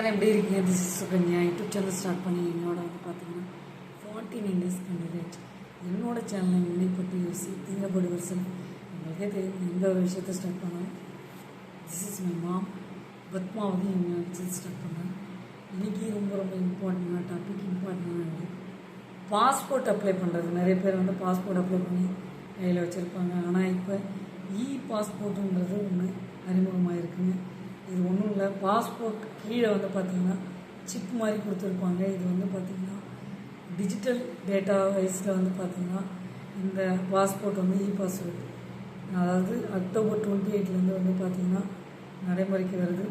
எப்படி இருக்கீங்க? This is Sukanya. YouTube channel start பண்ணி என்னோட வந்து பார்த்தீங்கன்னா 49 டேஸ் கேண்டிடேட் என்னோட சேனலை நினைப்பட்டு யோசி திங்கப்படு வருஷம் உங்களுக்கே தெரியும். எந்த ஒரு விஷயத்தை ஸ்டார்ட் பண்ணாலும் this is my mom Padmavathi வச்சு ஸ்டார்ட் பண்ணேன். இன்றைக்கி ரொம்ப ரொம்ப இம்பார்ட்டண்டான டாபிக், இம்பார்ட்டண்டான பாஸ்போர்ட் அப்ளை பண்ணுறது. நிறைய பேர் வந்து பாஸ்போர்ட் அப்ளை பண்ணி கையில் வச்சுருப்பாங்க. ஆனால் இப்போ பாஸ்போர்ட்டுன்றது ஒன்று அறிமுகமாக இருக்குங்க. இது ஒன்றும் இல்லை, பாஸ்போர்ட் கீழே வந்து பார்த்திங்கன்னா சிப் மாதிரி கொடுத்துருப்பாங்க. இது வந்து பார்த்திங்கன்னா டிஜிட்டல் டேட்டா வைஸில் வந்து பார்த்திங்கன்னா இந்த பாஸ்போர்ட் வந்து பாஸ்போர்ட், அதாவது அக்டோபர் 28 வந்து பார்த்திங்கன்னா நடைமுறைக்கு வருது.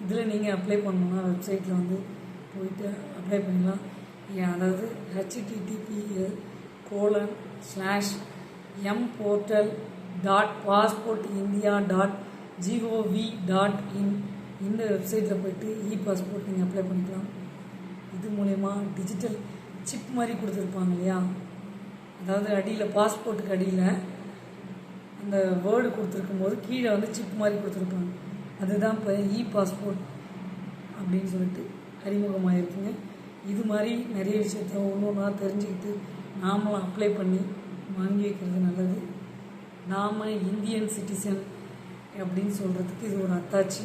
இதில் நீங்கள் அப்ளை பண்ணணுன்னா வெப்சைட்டில் வந்து போயிட்டு அப்ளை பண்ணலாம். அதாவது https://mportal.passportindia.gov.in இந்த வெப்சைட்டில் போய்ட்டு பாஸ்போர்ட் நீங்கள் அப்ளை பண்ணிக்கலாம். இது மூலயமா டிஜிட்டல் சிப் மாதிரி கொடுத்துருப்பாங்க இல்லையா, அதாவது அடியில் பாஸ்போர்ட்டுக்கு அடியில் அந்த வேர்டு கொடுத்துருக்கும் போது கீழே வந்து சிப் மாதிரி கொடுத்துருப்பாங்க. அதுதான் இப்போ பாஸ்போர்ட் அப்படின்னு சொல்லிட்டு அறிமுகமாக இருக்குங்க. இது மாதிரி நிறைய விஷயத்த ஒன்று ஒன்றா தெரிஞ்சுக்கிட்டு நாமளும் அப்ளை பண்ணி வாங்கி வைக்கிறது நல்லது. நாம் இந்தியன் சிட்டிசன் அப்படின்னு சொல்கிறதுக்கு இது ஒரு அத்தாட்சி.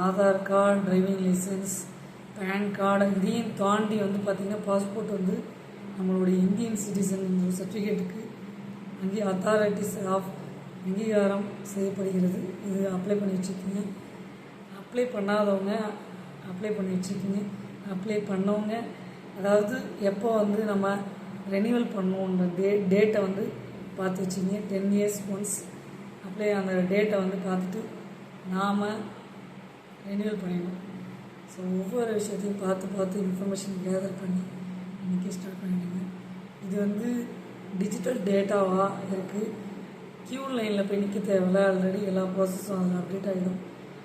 Aadhaar card, driving licence, PAN card இதையும் தாண்டி வந்து பார்த்திங்கன்னா பாஸ்போர்ட் வந்து நம்மளுடைய இந்தியன் சிட்டிசன் சர்டிஃபிகேட்டுக்கு அத்தாரிட்டிஸ் ஆஃப் அங்கீகாரம் செய்யப்படுகிறது. இது அப்ளை பண்ணி வச்சுக்கிங்க. அப்ளை பண்ணாதவங்க அப்ளை பண்ணி வச்சுக்கிங்க. அப்ளை பண்ணவங்க அதாவது எப்போ வந்து நம்ம ரெனியூவல் பண்ணணுன்ற டேட்டை வந்து பார்த்து வச்சுக்கிங்க. 10 years ஒன்ஸ் அந்த டேட்டை வந்து பார்த்துட்டு நாம் ரெனியூவல் பண்ணிடணும். ஸோ ஒவ்வொரு விஷயத்தையும் பார்த்து இன்ஃபர்மேஷன் கேதர் பண்ணி இன்றைக்கி ஸ்டார்ட் பண்ணிடுங்க. இது வந்து டிஜிட்டல் டேட்டாவாக இருக்குது. க்யூ லைனில் போய் நிற்க தேவையில்ல. ஆல்ரெடி எல்லா ப்ராசஸும் அதில் அப்டேட் ஆகிடும்.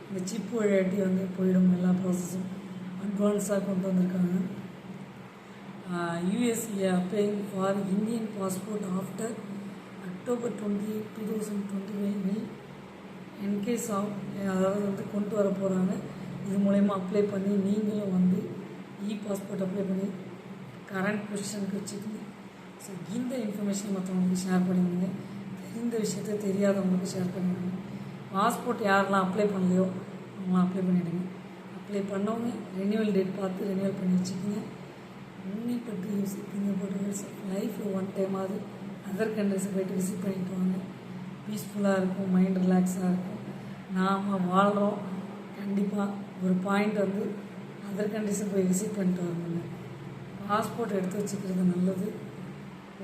இந்த சிப் வழியாட்டி வந்து போயிடும். எல்லா ப்ராசஸும் அட்வான்ஸாக கொண்டு வந்திருக்காங்க. USA applying for Indian passport after October 28, 2025 in case of, அதாவது வந்து கொண்டு வர போகிறாங்க. இது மூலயமா அப்ளை பண்ணி நீங்களும் வந்து பாஸ்போர்ட் அப்ளை பண்ணி கரண்ட் பொசிஷனுக்கு வச்சுக்கோங்க. ஸோ இந்த இன்ஃபர்மேஷன் மற்றவங்களுக்கு ஷேர் பண்ணிவிடுங்க. தெரிந்த விஷயத்த தெரியாதவங்களுக்கு ஷேர் பண்ணிவிடுங்க. பாஸ்போர்ட் யாரெல்லாம் அப்ளை பண்ணலையோ அவங்களாம் அப்ளை பண்ணிவிடுங்க. அப்ளை பண்ணவங்க ரெனியூவல் டேட் பார்த்து ரெனியூவல் பண்ணி வச்சுக்கோங்க. உன்னை பற்றி யோசிப்பீங்க. லைஃப்பில் ஒன் டைமாவது அதர் கண்ட்ரிஸை போய்ட்டு விசிட் பண்ணிட்டு வாங்க. பீஸ்ஃபுல்லாக இருக்கும், மைண்ட் ரிலாக்ஸாக இருக்கும். நாம் வாழ்கிறோம். கண்டிப்பாக ஒரு பாயிண்ட் வந்து அதர் கண்ட்ரிஸை போய் விசிட் பண்ணிட்டு வரணுங்க. பாஸ்போர்ட் எடுத்து வச்சுக்கிறது நல்லது.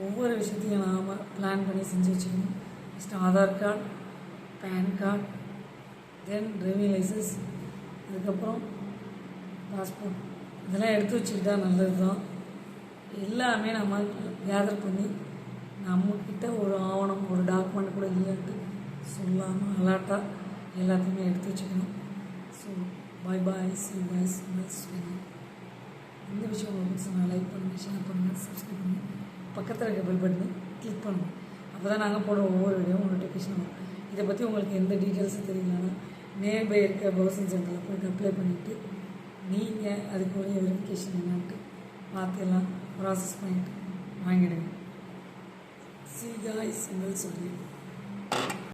ஒவ்வொரு விஷயத்தையும் நாம் பிளான் பண்ணி செஞ்சு வச்சுக்கணும். First Aadhaar card, PAN card, then driving licence, அதுக்கப்புறம் பாஸ்போர்ட், இதெல்லாம் எடுத்து வச்சுக்கிட்டா நல்லது தான். எல்லாமே நம்ம கேதர் பண்ணி நம்மக்கிட்ட ஒரு ஆவணம், ஒரு டாக்குமெண்ட் கூட இல்லைன்ட்டு சொல்லாமல் அலர்ட்டாக எல்லாத்தையுமே எடுத்து வச்சுக்கணும். ஸோ பாய் சி பாய்ஸ் இந்த விஷயம் உங்களுக்கு நான் லைக் பண்ணுங்கள், ஷேர் பண்ணுங்கள், சப்ஸ்கிரைப் பண்ணுங்கள். பக்கத்தில் இருக்க பெல் பட்டனை கிளிக் பண்ணுங்கள். அப்போ தான் நாங்கள் போடுற ஒவ்வொரு வீடியோவும் நோட்டிஃபிகேஷன் வரும். இதை பற்றி உங்களுக்கு எந்த டீட்டெயில்ஸும் தெரியலன்னா நியர்பை இருக்க ப்ரௌசிங் சென்டரில் போய்ட்டு அப்ளை பண்ணிவிட்டு நீங்கள் அதுக்குரிய வெரிஃபிகேஷன் என்னன்ட்டு பார்த்து எல்லாம் ப்ராசஸ் பண்ணிவிட்டு வாங்கிடுங்க. See guys, and we'll see you.